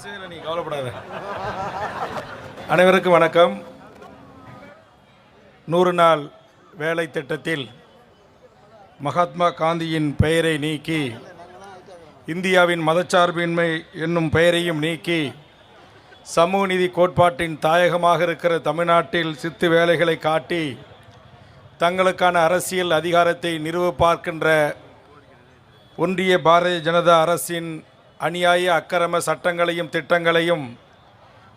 நீ கவலைப்படாத. அனைவருக்கும் வணக்கம். 100 நாள் வேலை திட்டத்தில் மகாத்மா காந்தியின் பெயரை நீக்கி இந்தியாவின் மதச்சார்பின்மை என்னும் பெயரையும் நீக்கி சமூக நீதி கோட்பாட்டின் தாயகமாக இருக்கிற தமிழ்நாட்டில் சித்து வேலைகளை காட்டி தங்களுக்கான அரசியல் அதிகாரத்தை நிறுவ பார்க்கின்ற ஒன்றிய பாரதிய ஜனதா அரசின் அநியாய அக்கிரம சட்டங்களையும் திட்டங்களையும்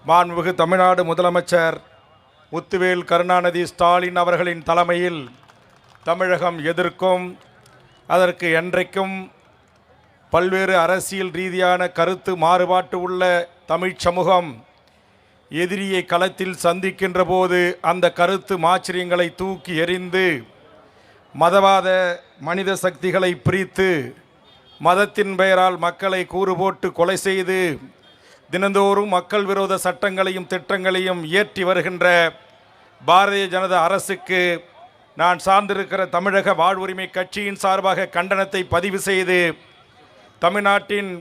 மாண்புமிகு தமிழ்நாடு முதலமைச்சர் முத்துவேல் கருணாநிதி ஸ்டாலின் அவர்களின் தலைமையில் தமிழகம் எதிர்க்கும். அதற்கு என்றைக்கும் பல்வேறு அரசியல் ரீதியான கருத்து மாறுபாட்டு உள்ள தமிழ் சமூகம் எதிரியை களத்தில் சந்திக்கின்ற போது அந்த கருத்து மாச்சரியங்களை தூக்கி எறிந்து மதவாத மனித சக்திகளை பிரித்து மதத்தின் பெயரால் மக்களை கூறு போட்டு கொலை செய்து தினந்தோறும் மக்கள் விரோத சட்டங்களையும் திட்டங்களையும் இயற்றி வருகின்ற பாரதிய ஜனதா அரசுக்கு நான் சார்ந்திருக்கிற தமிழக வாழ்வுரிமை கட்சியின் சார்பாக கண்டனத்தை பதிவு செய்து தமிழ்நாட்டின்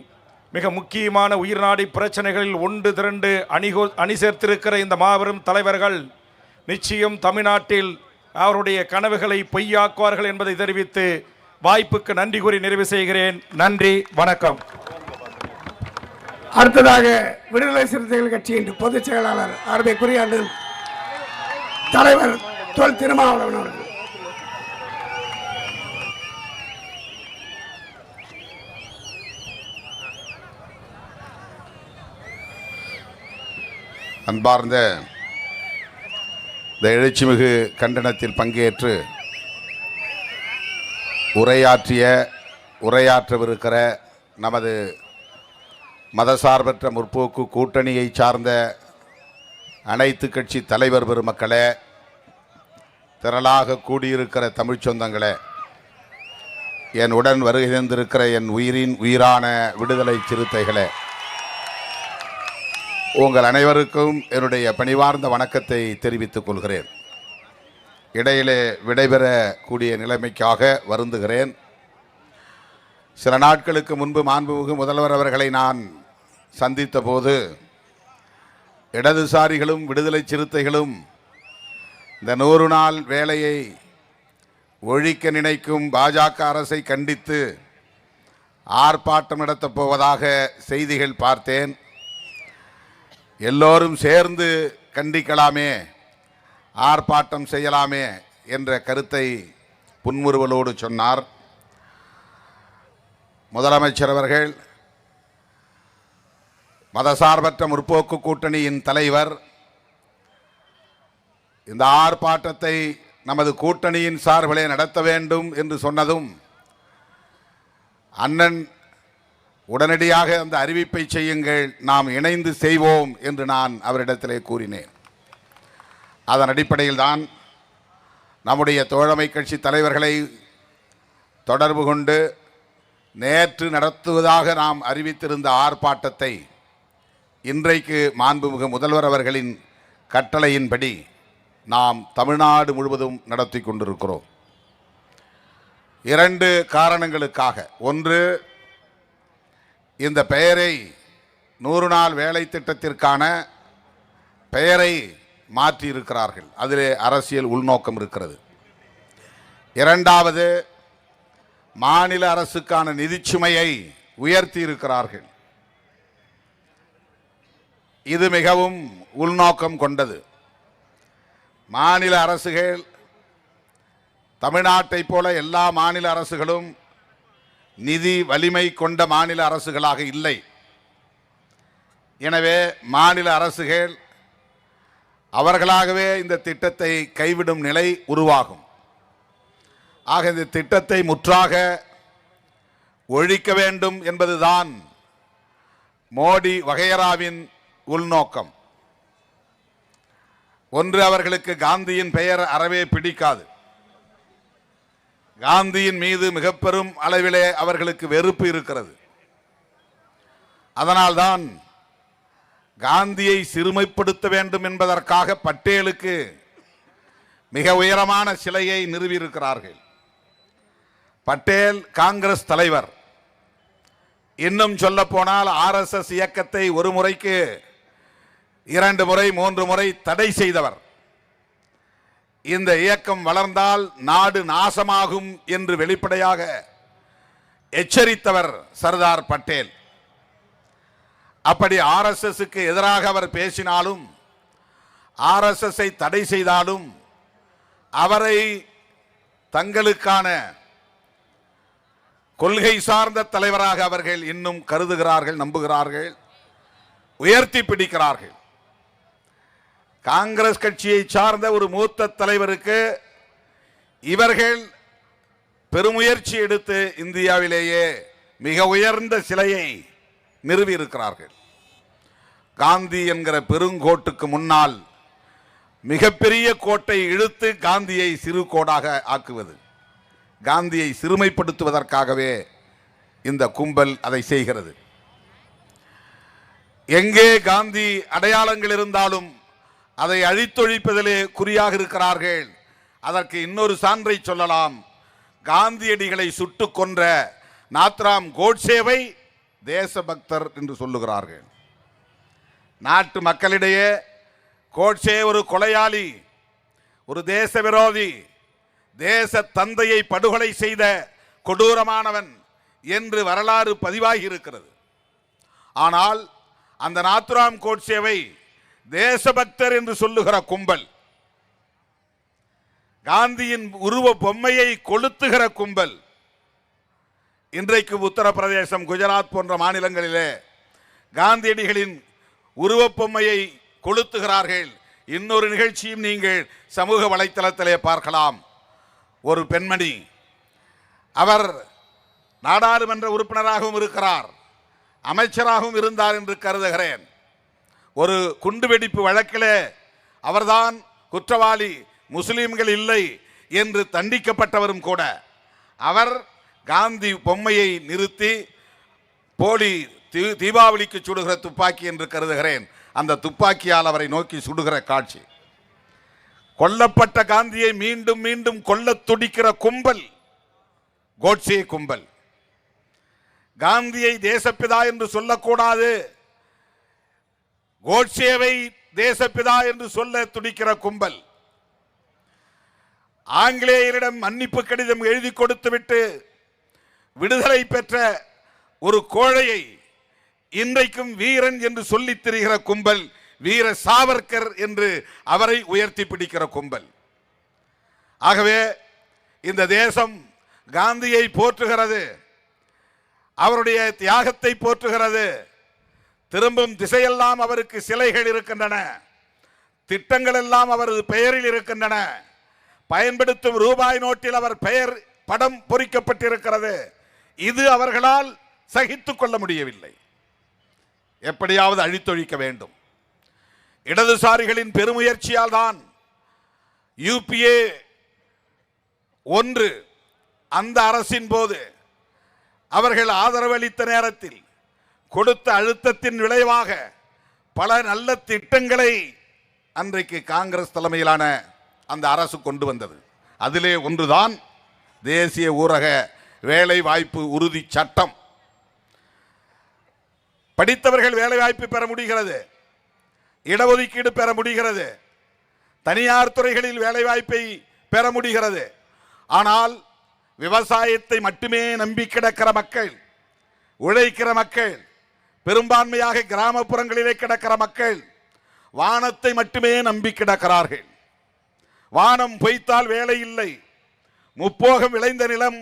மிக முக்கியமான உயிர்நாடி பிரச்சனைகளில் ஒன்று திரண்டு அணி சேர்த்திருக்கிற இந்த மாபெரும் தலைவர்கள் நிச்சயம் தமிழ்நாட்டில் அவருடைய கனவுகளை பொய்யாக்குவார்கள் என்பதை தெரிவித்து வாய்ப்புக்கு நன்றி கூறி நிறைவு செய்கிறேன். நன்றி, வணக்கம். அடுத்ததாக விடுதலை சிறுத்தைகள் கட்சியின் பொதுச் செயலாளர் அருமைக்குரிய தலைவர் தொல் திருமாவளவன் அவர்கள். அன்பார்ந்த இந்த எழுச்சிமிகு கண்டனத்தில் பங்கேற்று உரையாற்றவிருக்கிற நமது மதசார்பற்ற முற்போக்கு கூட்டணியை சார்ந்த அனைத்து கட்சி தலைவர் பெருமக்களே, திரளாக கூடியிருக்கிற தமிழ்ச் சொந்தங்களே, என் உடன் வருகை தந்திருக்கிற என் உயிரின் உயிரான விடுதலை சிறுத்தைகளே, உங்கள் அனைவருக்கும் என்னுடைய பணிவார்ந்த வணக்கத்தை தெரிவித்துக் கொள்கிறேன். இடையிலே விடைபெறக்கூடிய நிலைமைக்காக வருந்துகிறேன். சில நாட்களுக்கு முன்பு மாண்புமிகு முதல்வர் அவர்களை நான் சந்தித்த போது இடதுசாரிகளும் விடுதலை சிறுத்தைகளும் இந்த 100 நாள் வேலையை ஒழிக்க நினைக்கும் பாஜக அரசை கண்டித்து ஆர்ப்பாட்டம் நடத்தப் போவதாக செய்திகள் பார்த்தேன். எல்லோரும் சேர்ந்து கண்டிக்கலாமே, ஆர்ப்பாட்டம் செய்யலாமே என்ற கருத்தை புன்முறுவலோடு சொன்னார். முதலமைச்சர் அவர்கள் மதசார்பற்ற முற்போக்கு கூட்டணியின் தலைவர் இந்த ஆர்ப்பாட்டத்தை நமது கூட்டணியின் சார்பிலே நடத்த வேண்டும் என்று சொன்னதும் அண்ணன் உடனடியாக அந்த அறிவிப்பை செய்யுங்கள், நாம் இணைந்து செய்வோம் என்று நான் அவரிடத்திலே கூறினேன். அதன் அடிப்படையில் தான் நம்முடைய தோழமை கட்சி தலைவர்களை தொடர்பு கொண்டு நேற்று நடத்துவதாக நாம் அறிவித்திருந்த ஆர்ப்பாட்டத்தை இன்றைக்கு மாண்புமிகு முதல்வர் அவர்களின் கட்டளையின்படி நாம் தமிழ்நாடு முழுவதும் நடத்தி கொண்டிருக்கிறோம். 2 காரணங்களுக்காக. ஒன்று, இந்த பெயரை 100 நாள் வேலை திட்டத்திற்கான பெயரை மாற்றியிருக்கிறார்கள், அதிலே அரசியல் உள்நோக்கம் இருக்கிறது. 2வது, மாநில அரசுக்கான நிதிச்சுமையை உயர்த்தி இருக்கிறார்கள். இது மிகவும் உள்நோக்கம் கொண்டது. மாநில அரசுகள் தமிழ்நாட்டை போல எல்லா மாநில அரசுகளும் நிதி வலிமை கொண்ட மாநில அரசுகளாக இல்லை. எனவே மாநில அரசுகள் அவர்களாகவே இந்த திட்டத்தை கைவிடும் நிலை உருவாகும். ஆக இந்த திட்டத்தை முற்றாக ஒழிக்க வேண்டும் என்பதுதான் மோடி வகையராவின் உள்நோக்கம். ஒன்று, அவர்களுக்கு காந்தியின் பெயர் அறவே பிடிக்காது. காந்தியின் மீது மிக பெரும் அளவிலே அவர்களுக்கு வெறுப்பு இருக்கிறது. அதனால்தான் காந்தியை சிறுமைப்படுத்த வேண்டும் என்பதற்காக பட்டேலுக்கு மிக உயரமான சிலையை நிறுவியிருக்கிறார்கள். பட்டேல் காங்கிரஸ் தலைவர். இன்னும் சொல்ல போனால் RSS இயக்கத்தை ஒரு முறைக்கு 2 முறை 3 முறை தடை செய்தவர். இந்த இயக்கம் வளர்ந்தால் நாடு நாசமாகும் என்று வெளிப்படையாக எச்சரித்தவர் சர்தார் பட்டேல். அப்படி RSSக்கு எதிராக அவர் பேசினாலும், RSSஐ தடை செய்தாலும் அவரை தங்களுக்கான கொள்கை சார்ந்த தலைவராக அவர்கள் இன்னும் கருதுகிறார்கள், நம்புகிறார்கள், உயர்த்தி பிடிக்கிறார்கள். காங்கிரஸ் கட்சியை சார்ந்த ஒரு மூத்த தலைவருக்கு இவர்கள் பெருமுயற்சி எடுத்து இந்தியாவிலேயே மிக உயர்ந்த சிலையை நிறுவி இருக்கிறார்கள். காந்தி என்கிற பெருங்கோட்டுக்கு முன்னால் மிகப்பெரிய கோட்டை இழுத்து காந்தியை சிறு கோடாக ஆக்குவது, காந்தியை சிறுமைப்படுத்துவதற்காகவே இந்த கும்பல் அதை செய்கிறது. எங்கே காந்தி அடையாளங்கள் இருந்தாலும் அதை அழித்தொழிப்பதிலே குறியாக இருக்கிறார்கள். அதற்கு இன்னொரு சான்றை சொல்லலாம். காந்தியடிகளை சுட்டுக் கொன்ற நாத்ராம் கோட்சேவை தேசபக்தர் என்று சொல்லுகிறார்கள். நாட்டு மக்களிடையே கோட்சே ஒரு கொலையாளி, ஒரு தேச விரோதி, தேச தந்தையை படுகொலை செய்த கொடூரமானவன் என்று வரலாறு பதிவாகி இருக்கிறது. ஆனால் அந்த நாத்துராம் கோட்சேவை தேசபக்தர் என்று சொல்லுகிற கும்பல், காந்தியின் உருவ பொம்மையை கொளுத்துகிற கும்பல், இன்றைக்கு உத்தரப்பிரதேசம், குஜராத் போன்ற மாநிலங்களிலே காந்தியடிகளின் உருவப்பொம்மையை கொளுத்துகிறார்கள். இன்னொரு நிகழ்ச்சியும் நீங்கள் சமூக வலைத்தளத்திலே பார்க்கலாம். ஒரு பெண்மணி, அவர் நாடாளுமன்ற உறுப்பினராகவும் இருக்கிறார், அமைச்சராகவும் இருந்தார் என்று கருதுகிறேன். ஒரு குண்டுவெடிப்பு வழக்கிலே அவர்தான் குற்றவாளி, முஸ்லிம்கள் இல்லை என்று தண்டிக்கப்பட்டவரும் கூட. அவர் காந்தி பொம்மையை நிறுத்தி போலி தீபாவளிக்கு சுடுகிற துப்பாக்கி என்று கருதுகிறேன், அந்த துப்பாக்கியால் அவரை நோக்கி சுடுகிற காட்சி. கொல்லப்பட்ட காந்தியை மீண்டும் மீண்டும் கொல்ல துடிக்கிற கும்பல் கோட்சே கும்பல். காந்தியை தேசப்பிதா என்று சொல்லக்கூடாது, கோட்சேவை தேசப்பிதா என்று சொல்ல துடிக்கிற கும்பல். ஆங்கிலேயரிடம் மன்னிப்பு கடிதம் எழுதி கொடுத்துவிட்டு விடுதலை பெற்ற ஒரு கோழையை இன்றைக்கும் வீரன் என்று சொல்லித் திரிகிற கும்பல், வீர சாவர்கர் என்று அவரை உயர்த்தி பிடிக்கிற கும்பல். ஆகவே இந்த தேசம் காந்தியை போற்றுகிறது, அவருடைய தியாகத்தை போற்றுகிறது. திரும்பும் திசையெல்லாம் அவருக்கு சிலைகள் இருக்கின்றன, திட்டங்கள் எல்லாம் அவரது பெயரில் இருக்கின்றன, பயன்படுத்தும் ரூபாய் நோட்டில் அவர் பெயர் படம் பொறிக்கப்பட்டிருக்கிறது. இது அவர்களால் சகித்துக் கொள்ள முடியவில்லை. எப்படியாவது அழித்தொழிக்க வேண்டும். இடதுசாரிகளின் பெருமுயற்சியால் தான் UPA 1 அந்த அரசின் போது அவர்கள் ஆதரவு அளித்த நேரத்தில் கொடுத்த அழுத்தத்தின் விளைவாக பல நல்ல திட்டங்களை அன்றைக்கு காங்கிரஸ் தலைமையிலான அந்த அரசு கொண்டு வந்தது. அதிலே ஒன்றுதான் தேசிய ஊரக வேலை வாய்ப்பு உறுதி சட்டம். படித்தவர்கள் வேலை வாய்ப்பு பெற முடிகிறது, இடஒதுக்கீடு பெற முடிகிறது, தனியார் துறைகளில் வேலை வாய்ப்பை பெற முடிகிறது. ஆனால் விவசாயத்தை மட்டுமே நம்பி கிடக்கிற மக்கள், உழைக்கிற மக்கள், பெரும்பான்மையாக கிராமப்புறங்களிலே கிடக்கிற மக்கள் வானத்தை மட்டுமே நம்பி கிடக்கிறார்கள். வானம் பொய்த்தால் வேலை இல்லை. முப்போகம் விளைந்த நிலம்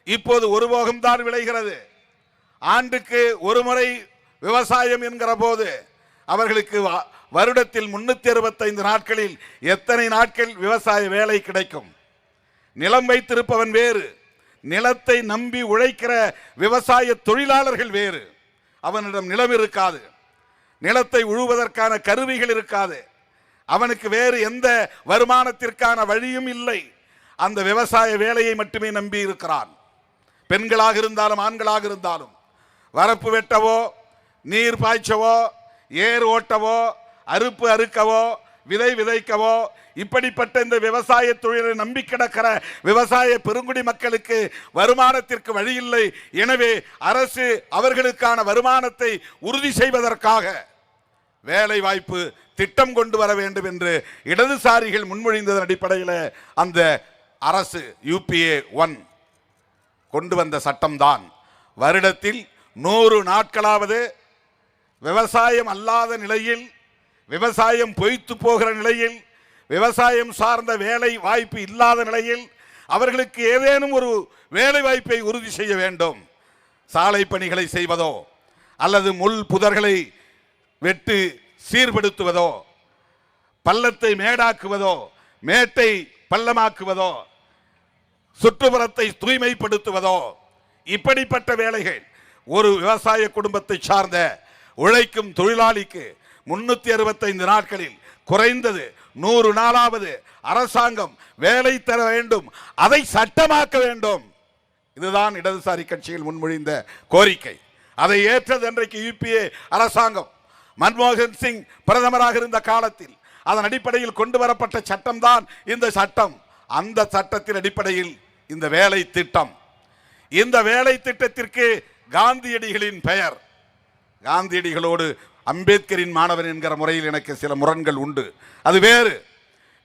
இப்போது ஒரு போகம்தான் விளைகிறது. ஆண்டுக்கு ஒரு முறை விவசாயம் என்கிற போது அவர்களுக்கு வருடத்தில் 365 நாட்களில் எத்தனை நாட்கள் விவசாய வேலை கிடைக்கும்? நிலம் வைத்திருப்பவன் வேறு, நிலத்தை நம்பி உழைக்கிற விவசாய தொழிலாளர்கள் வேறு. அவனிடம் நிலம் இருக்காது, நிலத்தை உழுவதற்கான கருவிகள் இருக்காது, அவனுக்கு வேறு எந்த வருமானத்திற்கான வழியும் இல்லை. அந்த விவசாய வேலையை மட்டுமே நம்பி இருக்கிறான். பெண்களாக இருந்தாலும் ஆண்களாக இருந்தாலும் வரப்பு வெட்டவோ, நீர் பாய்ச்சவோ, ஏர் ஓட்டவோ, அறுப்பு அறுக்கவோ, விதை விதைக்கவோ இப்படிப்பட்ட இந்த விவசாய தொழிலை நம்பி கிடக்கிற விவசாய பெருங்குடி மக்களுக்கு வருமானத்திற்கு வழியில்லை. எனவே அரசு அவர்களுக்கான வருமானத்தை உறுதி செய்வதற்காக வேலை வாய்ப்பு திட்டம் கொண்டு வர வேண்டும் என்று இடதுசாரிகள் முன்மொழிந்ததன் அடிப்படையில் அந்த அரசு UPA 1 கொண்டு வந்த சட்டம்தான். வருடத்தில் 100 நாட்களாவது விவசாயம் அல்லாத நிலையில், விவசாயம் பொய்த்து போகிற நிலையில், விவசாயம் சார்ந்த வேலை வாய்ப்பு இல்லாத நிலையில் அவர்களுக்கு ஏதேனும் ஒரு வேலை வாய்ப்பை உறுதி செய்ய வேண்டும். சாலை பணிகளை செய்வதோ அல்லது முள் புதர்களை வெட்டு சீர்படுத்துவதோ, பள்ளத்தை மேடாக்குவதோ, மேட்டை பள்ளமாக்குவதோ, சுற்றுப்புறத்தை தூய்மைப்படுத்துவதோ, இப்படிப்பட்ட வேலைகள் ஒரு விவசாய குடும்பத்தை சார்ந்த உழைக்கும் தொழிலாளிக்கு 365 நாட்களில் குறைந்தது 100 நாளாவது அரசாங்கம் வேலை தர வேண்டும். அதை சட்டமாக்க வேண்டும். இதுதான் இடதுசாரி கட்சிகள் முன்மொழிந்த கோரிக்கை. அதை ஏற்றது இன்றைக்கு UPA அரசாங்கம். மன்மோகன் சிங் பிரதமராக இருந்த காலத்தில் அதன் அடிப்படையில் கொண்டு வரப்பட்ட சட்டம் தான் இந்த சட்டம். அந்த சட்டத்தின் அடிப்படையில் இந்த வேலை திட்டம், இந்த வேலை திட்டத்திற்கு காந்தியடிகளின் பெயர். காந்தியடிகளோடு அம்பேத்கரின் மாணவன் என்கிற முறையில் எனக்கு சில முரண்கள் உண்டு, அது வேறு.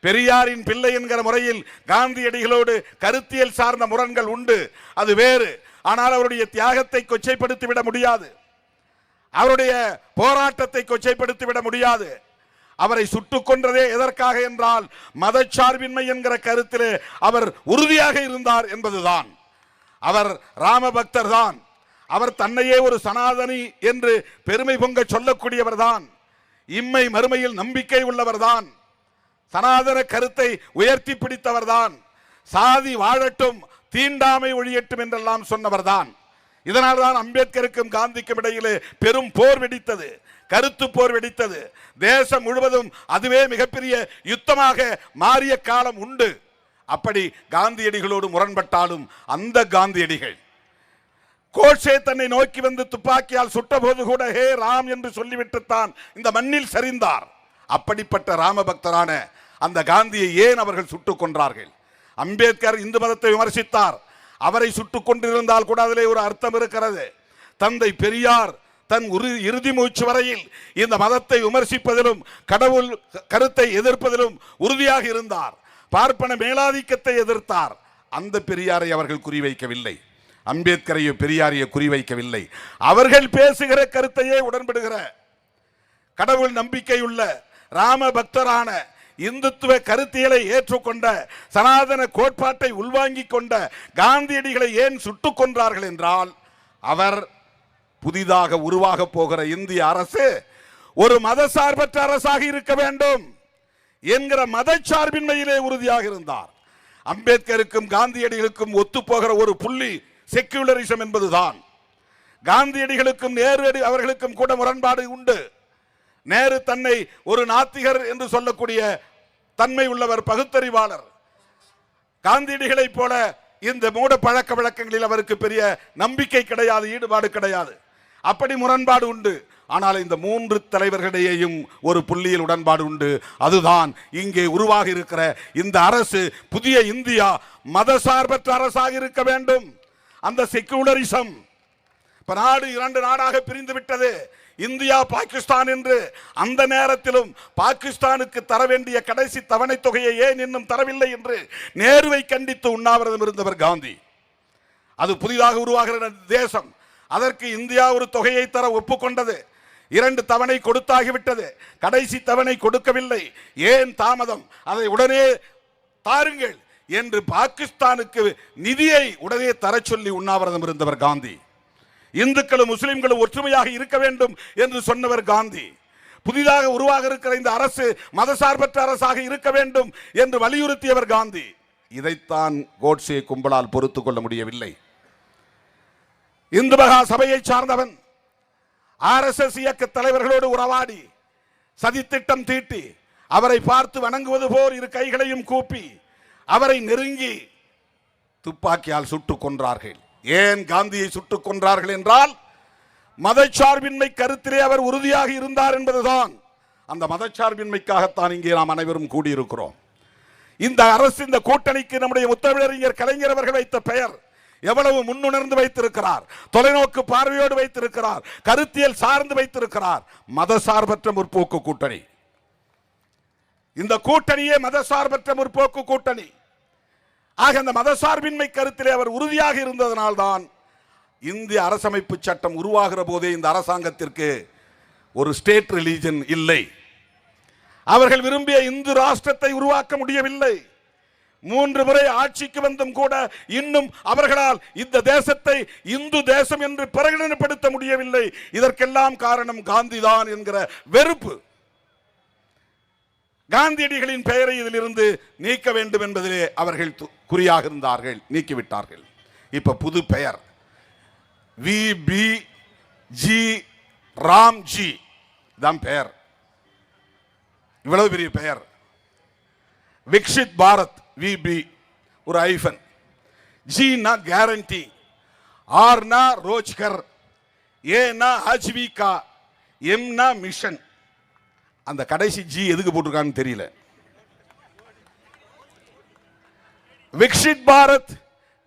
பெரியாரின் பிள்ளை என்கிற முறையில் காந்தியடிகளோடு கருத்தியல் சார்ந்த முரண்கள் உண்டு, அது வேறு. ஆனால் அவருடைய தியாகத்தை கொச்சைப்படுத்தி விட முடியாது, அவருடைய போராட்டத்தை கொச்சைப்படுத்தி விட முடியாது. அவரை சுட்டுக் கொன்றதே எதற்காக என்றால் மதச்சார்பின்மை என்கிற கருத்திலே அவர் உறுதியாக இருந்தார் என்பதுதான். அவர் ராமபக்தர் தான். அவர் தன்னையே ஒரு சனாதனி என்று பெருமை பொங்க சொல்லக்கூடியவர் தான். இம்மை மறுமையில் நம்பிக்கை உள்ளவர் தான். சனாதன கருத்தை உயர்த்தி பிடித்தவர் தான். சாதி வாழட்டும், தீண்டாமை ஒழியட்டும் என்றெல்லாம் சொன்னவர் தான். இதனால் தான் அம்பேத்கருக்கும் காந்திக்கும் இடையிலே பெரும் போர் வெடித்தது, கருத்து போர் வெடித்தது. தேசம் முழுவதும் அதுவே மிகப்பெரிய யுத்தமாக மாறிய காலம் உண்டு. அப்படி காந்தியடிகளோடு முரண்பட்டாலும் அந்த காந்தியடிகள் கோட்சே தன்னை நோக்கி வந்து துப்பாக்கியால் சுட்ட போது கூட ஹே ராம் என்று சொல்லிவிட்டுத்தான் இந்த மண்ணில் சரிந்தார். அப்படிப்பட்ட ராமபக்தரான அந்த காந்தியை ஏன் அவர்கள் சுட்டுக் கொன்றார்கள்? அம்பேத்கர் இந்து மதத்தை விமர்சித்தார். அவரை சுட்டுக் கொண்டிருந்தால் கூட அதிலே ஒரு அர்த்தம் இருக்கிறது. தந்தை பெரியார் தன் இறுதி மூச்சு வரையில் இந்த மதத்தை விமர்சிப்பதிலும் கடவுள் கருத்தை எதிர்ப்பதிலும் உறுதியாக இருந்தார். பார்ப்பன மேலாதிக்கத்தை எதிர்த்தார். அந்த பெரியாரை அவர்கள் குறிவைக்கவில்லை, அம்பேத்கரையோ பெரியாரையோ குறிவைக்கவில்லை. அவர்கள் பேசுகிற கருத்தையே உடன்படுகிற கடவுள் நம்பிக்கையுள்ள ராம பக்தரான இந்துத்துவ கருத்தியலை ஏற்றுக்கொண்ட சனாதன கோட்பாட்டை உள்வாங்கிக் கொண்ட காந்தியடிகளை ஏன் சுட்டுக் கொன்றார்கள் என்றால், அவர் புதிதாக உருவாக போகிற இந்திய அரசு ஒரு மதசார்பற்ற அரசாக இருக்க வேண்டும் என்கிற மதச்சார்பின்மையிலே உறுதியாக இருந்தார். அம்பேத்கருக்கும் காந்தியடிகளுக்கும் ஒத்துப்போகிற ஒரு புள்ளி செக்யூலரிசம் என்பதுதான். காந்தியடிகளுக்கும் நேரு அவர்களுக்கும் கூட முரண்பாடு உண்டு. நேரு தன்னை ஒரு நாத்திகர் என்று சொல்லக்கூடிய தன்மை உள்ளவர், பகுத்தறிவாளர். காந்தியடிகளை போல இந்த மூட பழக்க வழக்கங்களில் அவருக்கு பெரிய நம்பிக்கை கிடையாது, ஈடுபாடு கிடையாது. அப்படி முரண்பாடு உண்டு. ஆனால் இந்த மூன்று தலைவர்களிடையேயும் ஒரு புள்ளியில் உடன்பாடு உண்டு. அதுதான் இங்கே உருவாக இருக்கிற இந்த அரசு புதிய இந்தியா மதசார்பற்ற அரசாக இருக்க வேண்டும். அந்த செக்யூலரிசம் இப்ப நாடு 2 நாடாக பிரிந்து விட்டது, இந்தியா பாகிஸ்தான் என்று. அந்த நேரத்திலும் பாகிஸ்தானுக்கு தர வேண்டிய கடைசி தவணை தொகையை ஏன் இன்னும் தரவில்லை என்று நேருவை கண்டித்து உண்ணாவிரதம் இருந்தவர் காந்தி. அது புதிதாக உருவாகிற தேசம், அதற்கு இந்தியா ஒரு தொகையை தர ஒப்புக்கொண்டது. 2 தவணை கொடுத்தாகிவிட்டது, கடைசி தவணை கொடுக்கவில்லை. ஏன் தாமதம்? அதை உடனே தாருங்கள் என்று பாகிஸ்தானுக்கு நிதியை உடனே தர சொல்லி உண்ணாவிரதம் இருந்தவர் காந்தி. இந்துக்களும் முஸ்லிம்களும் ஒற்றுமையாக இருக்க வேண்டும் என்று சொன்னவர் காந்தி. புதிதாக உருவாக இருக்கிற இந்த அரசு மதசார்பற்ற அரசாக இருக்க வேண்டும் என்று வலியுறுத்தியவர் காந்தி. இதைத்தான் கோட்சே கும்பலால் பொறுத்துக் கொள்ள முடியவில்லை. இந்து மகா சபையை சார்ந்தவன் RSS இயக்க தலைவர்களோடு உறவாடி சதித்திட்டம் தீட்டி அவரை பார்த்து வணங்குவது போல் 2 கைகளையும் கூப்பி அவரை நெருங்கி துப்பாக்கியால் சுட்டுக் கொன்றார்கள். ஏன் காந்தியை சுட்டுக் கொன்றார்கள் என்றால் மதச்சார்பின்மை கருத்திலே அவர் உறுதியாக இருந்தார் என்பதுதான். அந்த மதச்சார்பின்மைக்காகத்தான் இங்கே நாம் அனைவரும் கூடியிருக்கிறோம். இந்த அரசு, இந்த கூட்டணிக்கு நம்முடைய முத்தமிழறிஞர் கலைஞர் அவர்கள் வைத்த பெயர் எவ்வளவு முன்னுணர்ந்து வைத்திருக்கிறார், தொலைநோக்கு பார்வையோடு வைத்திருக்கிறார், கருத்தியல் சார்ந்து வைத்திருக்கிறார். மதசார்பற்ற முற்போக்கு கூட்டணி. இந்த கூட்டணியே மதசார்பற்ற முற்போக்கு கூட்டணி. ஆக அந்த மதசார்பின்மை கருத்திலே அவர் உறுதியாக இருந்ததனால்தான் இந்திய அரசமைப்பு சட்டம் உருவாகிற போதே இந்த அரசாங்கத்திற்கு ஒரு ஸ்டேட் ரிலீஜன் இல்லை. அவர்கள் விரும்பிய இந்து ராஷ்டிரத்தை உருவாக்க முடியவில்லை. 3 முறை ஆட்சிக்கு வந்தும் கூட இன்னும் அவர்களால் இந்த தேசத்தை இந்து தேசம் என்று பிரகடனப்படுத்த முடியவில்லை. இதற்கெல்லாம் காரணம் காந்திதான் என்கிற வெறுப்பு. காந்தியடிகளின் பெயரை இதிலிருந்து நீக்க வேண்டும் என்பதிலே அவர்கள் குறியாக இருந்தார்கள், நீக்கிவிட்டார்கள். இப்ப புது பெயர் VBG ராம்ஜி தான் பெயர். இவ்வளவு பெரிய பெயர். விக்ஷித் பாரத் VB ஒரு ஐஃபன், ஜினா கேரண்டி, ஆர்னா ரோஜ்கர், ஏனா ஆஜீவிகா, எம்னா மிஷன். அந்த கடைசி ஜி எதுக்கு போட்டிருக்கான்னு தெரியல. Viksit Bharat,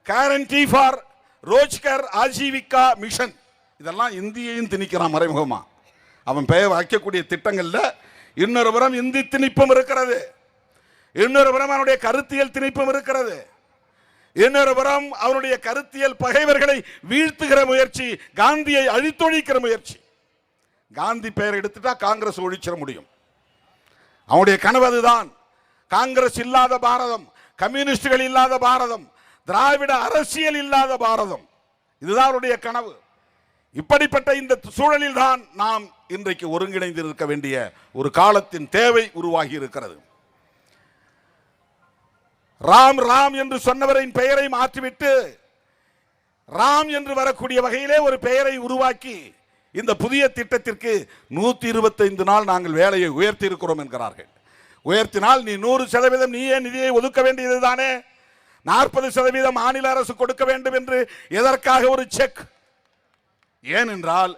guarantee for Rozgar, Ajeevika, mission. இதெல்லாம் இந்தியையும் திணிக்கிறான் மறைமுகமா. அவன் பெயர் வைக்கக்கூடிய திட்டங்கள்ல இன்னொரு புறம் இந்தி திணிப்பும் இருக்கிறது, இன்னொரு புறம் அவனுடைய கருத்தியல் திணிப்பும் இருக்கிறது, இன்னொரு புறம் அவனுடைய கருத்தியல் பகைவர்களை வீழ்த்துகிற முயற்சி, காந்தியை அழித்தொழிக்கிற முயற்சி. காந்தி பெயர் எடுத்துட்டா காங்கிரஸ் ஒழிச்சிட முடியும். அவனுடைய கனவு அதுதான். காங்கிரஸ் இல்லாத பாரதம், கம்யூனிஸ்டுகள் இல்லாத பாரதம், திராவிட அரசியல் இல்லாத பாரதம், இதுதான் அவருடைய கனவு. இப்படிப்பட்ட இந்த சூழலில் தான் நாம் இன்றைக்கு ஒருங்கிணைந்து இருக்க வேண்டிய ஒரு காலத்தின் தேவை உருவாகி இருக்கிறது. ராம் ராம் என்று சொன்னவரின் பெயரை மாற்றிவிட்டு ராம் என்று வரக்கூடிய வகையிலே ஒரு பெயரை உருவாக்கி இந்த புதிய திட்டத்திற்கு 125 நாள் நாங்கள் வேலையை உயர்த்தி இருக்கிறோம் என்கிறார்கள். உயர்த்தினால் நீ 100% நீயே நிதியை ஒதுக்க வேண்டியது தானே, 40% மாநில அரசு கொடுக்க வேண்டும் என்று எதற்காக ஒரு செக்? ஏனென்றால்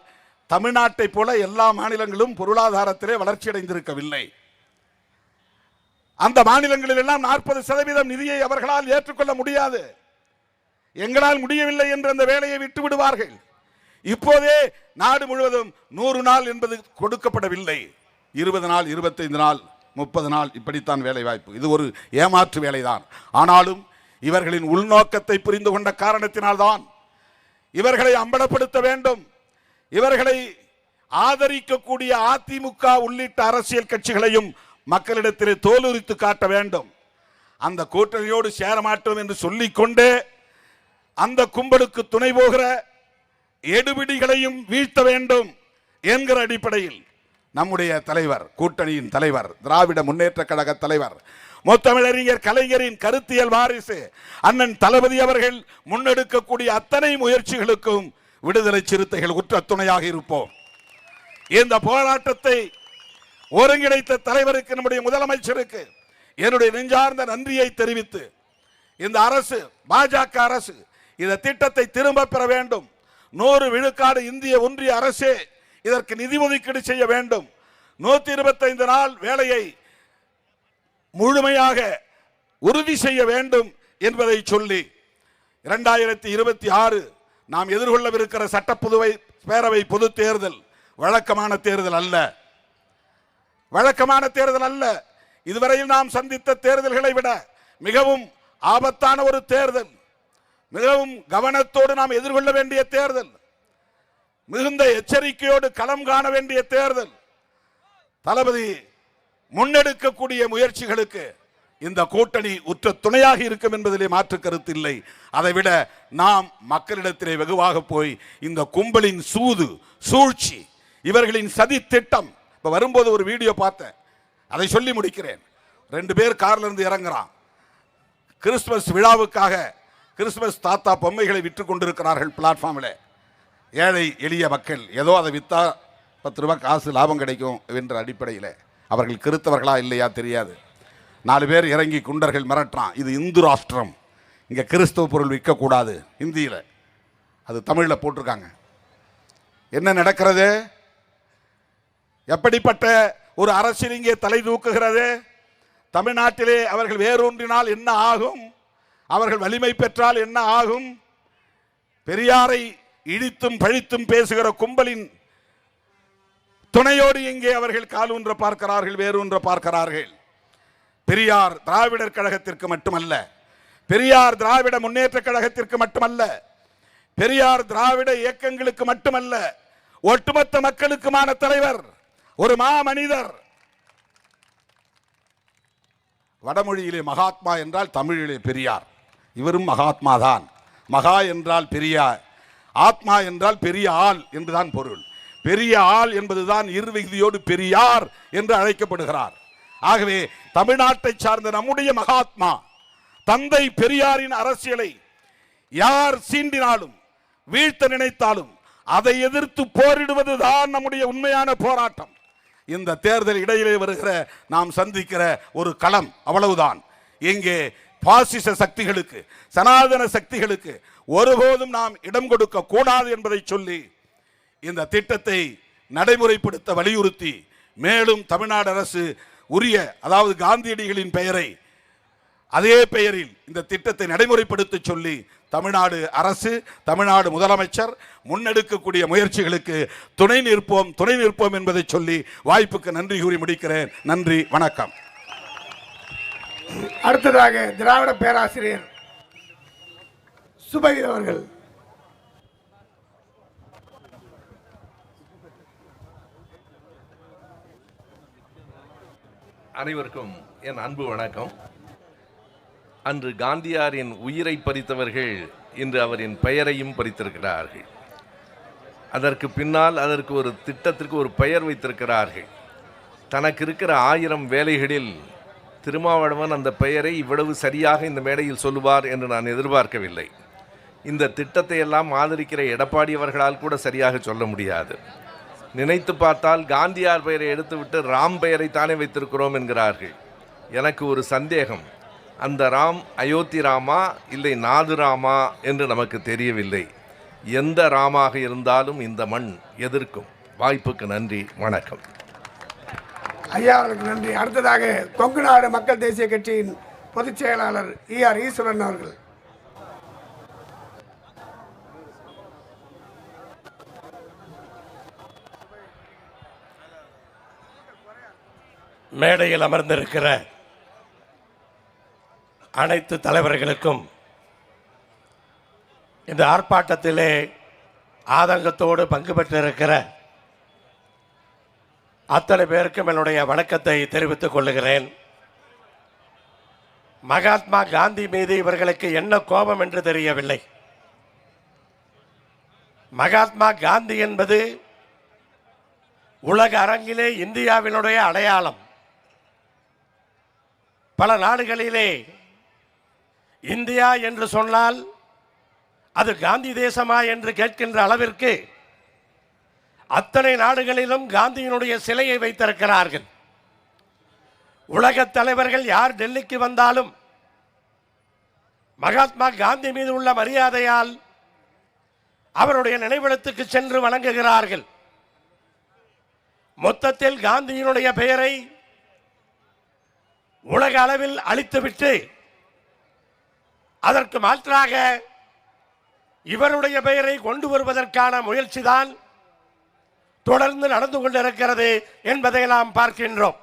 தமிழ்நாட்டை போல எல்லா மாநிலங்களும் பொருளாதாரத்திலே வளர்ச்சி அடைந்திருக்கவில்லை. அந்த மாநிலங்களில் எல்லாம் 40% நிதியை அவர்களால் ஏற்றுக்கொள்ள முடியாது. எங்களால் முடியவில்லை என்று அந்த வேலையை விட்டு விடுவார்கள். இப்போதே நாடு முழுவதும் 100 நாள் என்பது கொடுக்கப்படவில்லை. 20 நாள், 25 நாள், 30 நாள், இப்படித்தான் வேலை வாய்ப்பு. இது ஒரு ஏமாற்று வேலைதான். ஆனாலும் இவர்களின் உள்நோக்கத்தை புரிந்து கொண்ட காரணத்தினால்தான் இவர்களை அம்பலப்படுத்த வேண்டும். இவர்களை ஆதரிக்கக்கூடிய அதிமுக உள்ளிட்ட அரசியல் கட்சிகளையும் மக்களிடத்திலே தோலுரித்து காட்ட வேண்டும். அந்த கூட்டணியோடு சேர மாட்டோம் என்று சொல்லிக்கொண்டே அந்த கும்பலுக்கு துணை போகிற எடுபிடிகளையும் வீழ்த்த வேண்டும் என்கிற அடிப்படையில் நம்முடைய தலைவர், கூட்டணியின் தலைவர், திராவிட முன்னேற்ற கழக தலைவர், முத்தமிழறிஞர் கலைஞரின் கருத்தியல் வாரிசு அண்ணன் தளபதி அவர்கள் முன்னெடுக்கக்கூடிய அத்தனை முயற்சிகளுக்கும் விடுதலை சிறுத்தைகள் உற்ற துணையாக இருப்போம். இந்த போராட்டத்தை ஒருங்கிணைத்த தலைவருக்கு, நம்முடைய முதலமைச்சருக்கு என்னுடைய நெஞ்சார்ந்த நன்றியை தெரிவித்து, இந்த அரசு, பாஜக அரசு இந்த திட்டத்தை திரும்ப பெற வேண்டும். 100 விழுக்காடு இந்திய ஒன்றிய அரசே இதற்கு நிதி ஒதுக்கீடு செய்ய வேண்டும். 125 நாள் வேலையை முழுமையாக உறுதி செய்ய வேண்டும் என்பதை சொல்லி 2026 நாம் எதிர்கொள்ளவிருக்கிற சட்டப்புதுவை பேரவை பொது தேர்தல் வழக்கமான தேர்தல் அல்ல. வழக்கமான தேர்தல் அல்ல. இதுவரையில் நாம் சந்தித்த தேர்தல்களை விட மிகவும் ஆபத்தான ஒரு தேர்தல், மிகவும் கவனத்தோடு நாம் எதிர்கொள்ள வேண்டிய தேர்தல், மிகுந்த எச்சரிக்கையோடு களம் காண வேண்டிய தேர்தல். தளபதி முன்னெடுக்கக்கூடிய முயற்சிகளுக்கு இந்த கூட்டணி உற்ற துணையாக இருக்கும் என்பதிலே மாற்று கருத்து இல்லை. அதைவிட நாம் மக்களிடத்திலே வெகுவாக போய் இந்த கும்பலின் சூது, சூழ்ச்சி, இவர்களின் சதி திட்டம். இப்ப வரும்போது ஒரு வீடியோ பார்த்தேன், அதை சொல்லி முடிக்கிறேன். 2 பேர் கார்ல இருந்து இறங்குறான். கிறிஸ்துமஸ் விழாவுக்காக கிறிஸ்துமஸ் தாத்தா பொம்மைகளை விற்று கொண்டிருக்கிறார்கள் பிளாட்ஃபார்மில். ஏழை எளிய மக்கள் ஏதோ அதை விற்றா 10 ரூபாய் காசு லாபம் கிடைக்கும் என்ற அடிப்படையில் அவர்கள் கிறித்தவர்களா இல்லையா தெரியாது. 4 பேர் இறங்கி குண்டர்கள் மிரட்டுறான். இது இந்து ராஷ்டிரம், இங்கே கிறிஸ்தவ பொருள் விற்கக்கூடாது. ஹிந்தியில், அது தமிழில் போட்டிருக்காங்க. என்ன நடக்கிறது? எப்படிப்பட்ட ஒரு அரசியல் இங்கே தலை தூக்குகிறது? தமிழ்நாட்டிலே அவர்கள் வேரூன்றினால் என்ன ஆகும்? அவர்கள் வலிமை பெற்றால் என்ன ஆகும்? பெரியாரை இழித்தும் பழித்தும் பேசுகிற கும்பலின் துணையோடு இங்கே அவர்கள் காலூன்ற பார்க்கிறார்கள், வேரூன்ற பார்க்கிறார்கள். பெரியார் திராவிடர் கழகத்திற்கு மட்டுமல்ல, பெரியார் திராவிட முன்னேற்ற கழகத்திற்கு மட்டுமல்ல, பெரியார் திராவிட இயக்கங்களுக்கு மட்டுமல்ல, ஒட்டுமொத்த மக்களுக்குமான தலைவர், ஒரு மாமனிதர். வடமொழியிலே மகாத்மா என்றால் தமிழிலே பெரியார். இவரும் மகாத்மா தான். மகா என்றால் பெரியார், ஆத்மா என்றால் பெரிய ஆள் என்றுதான் பொருள். பெரிய ஆள் என்பதுதான் இருவிகுதியோடு பெரியார் என்று அழைக்கப்படுகிறார். ஆகவே தமிழ்நாட்டை சார்ந்த நம்முடைய மகாத்மா தந்தை பெரியாரின் அரசியலை யார் சீண்டினாலும் வீழ்த்த நினைத்தாலும் அதை எதிர்த்து போரிடுவதுதான் நம்முடைய உண்மையான போராட்டம். இந்த தேர்தல் இடையிலே வருகிற நாம் சந்திக்கிற ஒரு களம், அவ்வளவுதான். இங்கே பாசிச சக்திகளுக்கு, சனாதன சக்திகளுக்கு ஒருபோதும் நாம் இடம் கொடுக்க கூடாது என்பதை சொல்லி இந்த திட்டத்தை நடைமுறைப்படுத்த வலியுறுத்தி, மேலும் தமிழ்நாடு அரசு உரிய, அதாவது காந்தியடிகளின் பெயரை அதே பெயரில் இந்த திட்டத்தை நடைமுறைப்படுத்த சொல்லி தமிழ்நாடு அரசு, தமிழ்நாடு முதலமைச்சர் முன்னெடுக்கக்கூடிய முயற்சிகளுக்கு துணை நிற்போம் என்பதை சொல்லி வாய்ப்புக்கு நன்றி கூறி முடிக்கிறேன். நன்றி, வணக்கம். அடுத்ததாக திராவிட பேராசிரியர் சுபைர் அவர்கள். அனைவருக்கும் என் அன்பு வணக்கம். அன்று காந்தியாரின் உயிரை பறித்தவர்கள் இன்று அவரின் பெயரையும் பறித்திருக்கிறார்கள். அதற்கு பின்னால் அதற்கு ஒரு திட்டத்திற்கு ஒரு பெயர் வைத்திருக்கிறார்கள். தனக்கு இருக்கிற 1000 வேலைகளில் திருமாவளவன் அந்த பெயரை இவ்வளவு சரியாக இந்த மேடையில் சொல்லுவார் என்று நான் எதிர்பார்க்கவில்லை. இந்த திட்டத்தை எல்லாம் ஆதரிக்கிற எடப்பாடி அவர்களால் கூட சரியாக சொல்ல முடியாது. நினைத்து பார்த்தால் காந்தியார் பெயரை எடுத்துவிட்டு ராம் பெயரை தானே வைத்திருக்கிறோம் என்கிறார்கள். எனக்கு ஒரு சந்தேகம், அந்த ராம் அயோத்தி ராமா இல்லை நாது ராமா என்று நமக்கு தெரியவில்லை. எந்த ராமாக இருந்தாலும் இந்த மண் எதிர்க்கும். வாய்ப்புக்கு நன்றி, வணக்கம். ஐயா அவர்களுக்கு நன்றி. அடுத்ததாக கொங்கு நாடு மக்கள் தேசிய கட்சியின் பொதுச் செயலாளர் ER ஈஸ்வரன் அவர்கள். மேடையில் அமர்ந்திருக்கிற அனைத்து தலைவர்களுக்கும், இந்த ஆர்ப்பாட்டத்திலே ஆதங்கத்தோடு பங்கு பெற்றிருக்கிற அத்தனை பேருக்கும் என்னுடைய வணக்கத்தை தெரிவித்துக் கொள்ளுகிறேன். மகாத்மா காந்தி மீது இவர்களுக்கு என்ன கோபம் என்று தெரியவில்லை. மகாத்மா காந்தி என்பது உலக அரங்கிலே இந்தியாவினுடைய அடையாளம். பல நாடுகளிலே இந்தியா என்று சொன்னால் அது காந்தி தேசமா என்று கேட்கின்ற அளவிற்கு அத்தனை நாடுகளிலும் காந்தியினுடைய சிலையை வைத்திருக்கிறார்கள். உலகத் தலைவர்கள் யார் டெல்லிக்கு வந்தாலும் மகாத்மா காந்தி மீது உள்ள மரியாதையால் அவருடைய நினைவிடத்துக்கு சென்று வணங்குகிறார்கள். மொத்தத்தில் காந்தியினுடைய பெயரை உலக அளவில் அழித்துவிட்டு அதற்கு மாற்றாக இவருடைய பெயரை கொண்டு வருவதற்கான முயற்சிதான் தொடர்ந்து நடந்து கொண்டிருக்கிறது என்பதை நாம் பார்க்கின்றோம்.